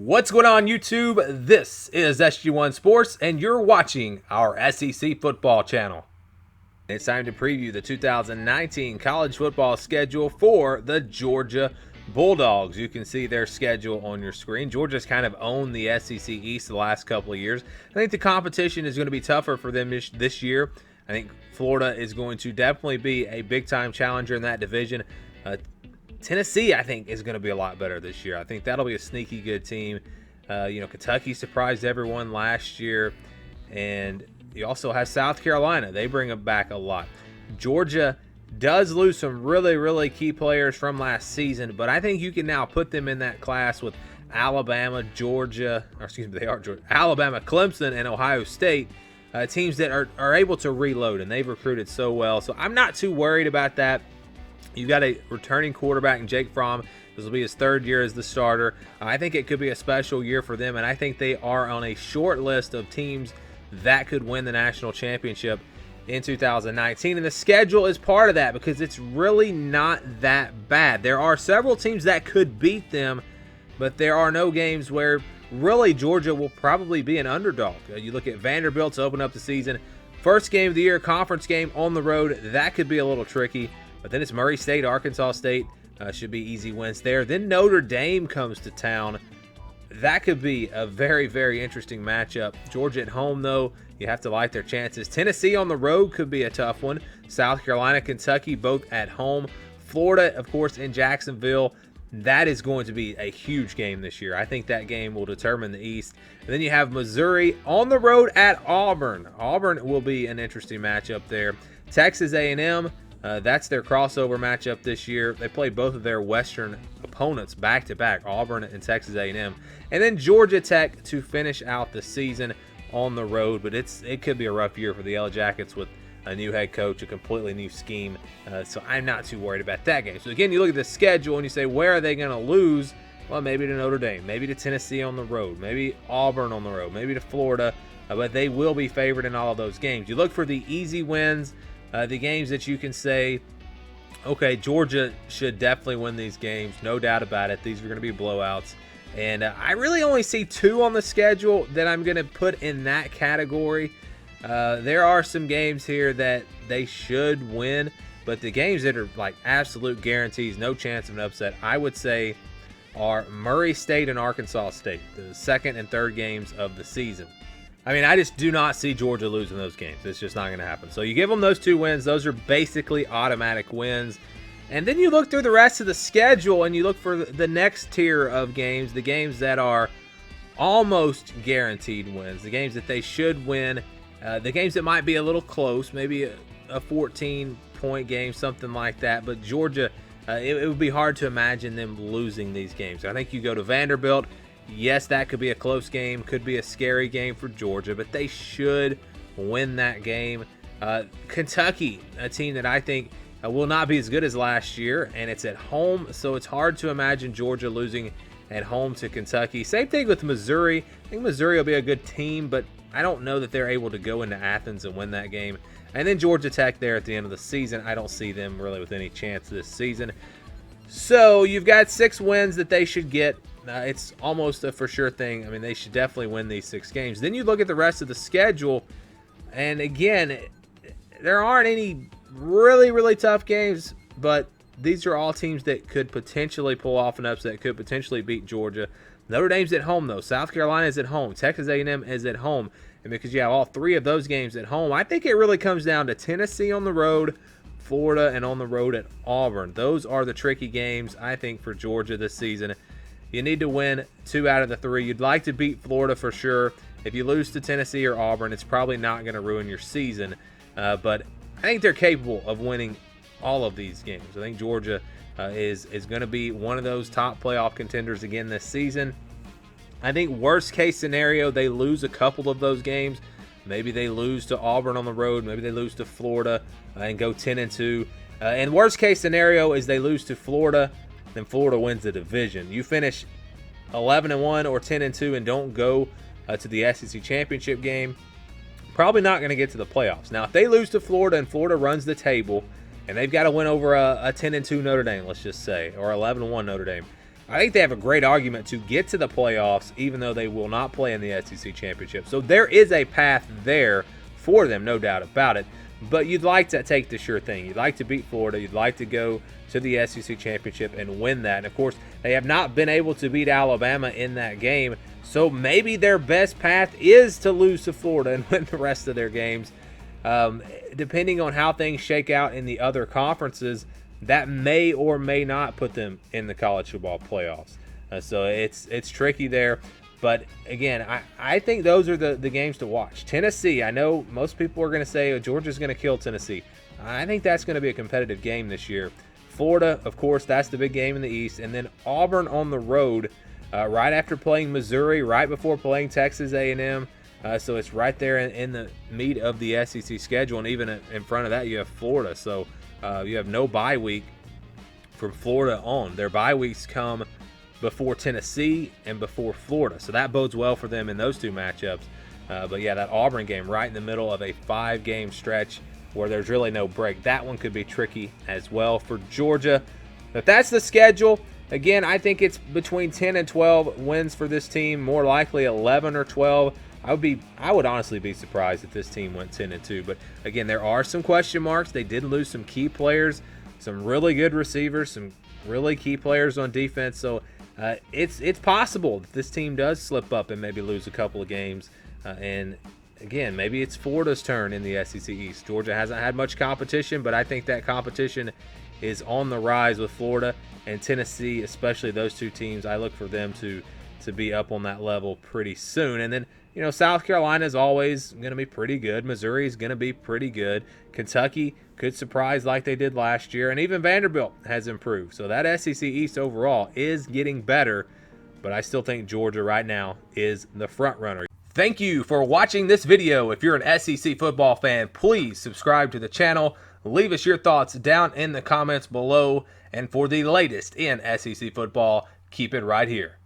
What's going on, YouTube? This is SG1 Sports, and you're watching our SEC football channel. It's time to preview the 2019 college football schedule for the Georgia Bulldogs. You can see their schedule on your screen. Georgia's kind of owned the SEC East the last couple of years. I think the competition is going to be tougher for them this year. I think Florida is going to definitely be a big-time challenger in that division. Tennessee, I think, is going to be a lot better this year. I think that'll be a sneaky good team. Kentucky surprised everyone last year. And you also have South Carolina. They bring them back a lot. Georgia does lose some really, really key players from last season, but I think you can now put them in that class with Alabama, Georgia, Alabama, Clemson, and Ohio State, teams that are able to reload, and they've recruited so well. So I'm not too worried about that. You've got a returning quarterback in Jake Fromm. This will be his third year as the starter. I think it could be a special year for them, and I think they are on a short list of teams that could win the national championship in 2019. And the schedule is part of that because it's really not that bad. There are several teams that could beat them, but there are no games where really Georgia will probably be an underdog. You look at Vanderbilt to open up the season. First game of the year, conference game on the road. That could be a little tricky. But then it's Murray State, Arkansas State. Should be easy wins there. Then Notre Dame comes to town. That could be a very, very interesting matchup. Georgia at home, though, you have to like their chances. Tennessee on the road could be a tough one. South Carolina, Kentucky, both at home. Florida, of course, in Jacksonville. That is going to be a huge game this year. I think that game will determine the East. And then you have Missouri on the road at Auburn. Auburn will be an interesting matchup there. Texas A&M. That's their crossover matchup this year. They play both of their Western opponents back-to-back, Auburn and Texas A&M. And then Georgia Tech to finish out the season on the road. But it could be a rough year for the Yellow Jackets with a new head coach, a completely new scheme. So I'm not too worried about that game. So again, you look at the schedule and you say, where are they going to lose? Well, maybe to Notre Dame, maybe to Tennessee on the road, maybe Auburn on the road, maybe to Florida. But they will be favored in all of those games. You look for the easy wins. The games that you can say, okay, Georgia should definitely win these games, no doubt about it. These are going to be blowouts. And I really only see two on the schedule that I'm going to put in that category. There are some games here that they should win, but the games that are like absolute guarantees, no chance of an upset, I would say are Murray State and Arkansas State, the second and third games of the season. I mean, I just do not see Georgia losing those games. It's just not going to happen. So you give them those two wins. Those are basically automatic wins. And then you look through the rest of the schedule and you look for the next tier of games, the games that are almost guaranteed wins, the games that they should win, the games that might be a little close, maybe a 14-point game, something like that. But Georgia, it would be hard to imagine them losing these games. I think you go to Vanderbilt. Yes, that could be a close game, could be a scary game for Georgia, but they should win that game. Kentucky, a team that I think will not be as good as last year, and it's at home, so it's hard to imagine Georgia losing at home to Kentucky. Same thing with Missouri. I think Missouri will be a good team, but I don't know that they're able to go into Athens and win that game. And then Georgia Tech there at the end of the season. I don't see them really with any chance this season. So you've got 6 wins that they should get. It's almost a for sure thing. I mean, they should definitely win these 6 games. Then you look at the rest of the schedule, and again, there aren't any really, really tough games, but these are all teams that could potentially pull off an upset, could potentially beat Georgia. Notre Dame's at home, though. South Carolina is at home. Texas A&M is at home. And because you have all 3 of those games at home, I think it really comes down to Tennessee on the road, Florida, and on the road at Auburn. Those are the tricky games, I think, for Georgia this season. You need to win 2 out of the 3. You'd like to beat Florida for sure. If you lose to Tennessee or Auburn, it's probably not going to ruin your season. But I think they're capable of winning all of these games. I think Georgia is going to be one of those top playoff contenders again this season. I think worst case scenario, they lose a couple of those games. Maybe they lose to Auburn on the road. Maybe they lose to Florida and go 10-2. And worst case scenario is they lose to Florida, then Florida wins the division. You finish 11-1 or 10-2 and don't go to the SEC championship game, probably not going to get to the playoffs. Now, if they lose to Florida and Florida runs the table and they've got to win over a 10-2 Notre Dame, let's just say, or 11-1 Notre Dame, I think they have a great argument to get to the playoffs, even though they will not play in the SEC championship. So there is a path there for them, no doubt about it. But you'd like to take the sure thing. You'd like to beat Florida. You'd like to go to the SEC championship and win that. And of course, they have not been able to beat Alabama in that game. So maybe their best path is to lose to Florida and win the rest of their games. Depending on how things shake out in the other conferences, that may or may not put them in the college football playoffs. So it's tricky there. But again, I think those are the games to watch. Tennessee, I know most people are going to say, oh, Georgia's going to kill Tennessee. I think that's going to be a competitive game this year. Florida, of course, that's the big game in the East. And then Auburn on the road right after playing Missouri, right before playing Texas A&M. So it's right there in the meat of the SEC schedule. And even in front of that, you have Florida. So you have no bye week from Florida on. Their bye weeks come before Tennessee and before Florida. So that bodes well for them in those two matchups. But yeah, that Auburn game right in the middle of a 5-game stretch where there's really no break. That one could be tricky as well for Georgia. But that's the schedule. Again, I think it's between 10 and 12 wins for this team, more likely 11 or 12. I would honestly be surprised if this team went 10 and 2. But again, there are some question marks. They did lose some key players, some really good receivers, some really key players on defense. So it's possible that this team does slip up and maybe lose a couple of games. And again, maybe it's Florida's turn in the SEC East. Georgia hasn't had much competition, but I think that competition is on the rise with Florida and Tennessee, especially those two teams. I look for them to be up on that level pretty soon. And then, South Carolina is always going to be pretty good. Missouri is going to be pretty good. Kentucky could surprise like they did last year. And even Vanderbilt has improved. So that SEC East overall is getting better. But I still think Georgia right now is the front runner. Thank you for watching this video. If you're an SEC football fan, please subscribe to the channel. Leave us your thoughts down in the comments below. And for the latest in SEC football, keep it right here.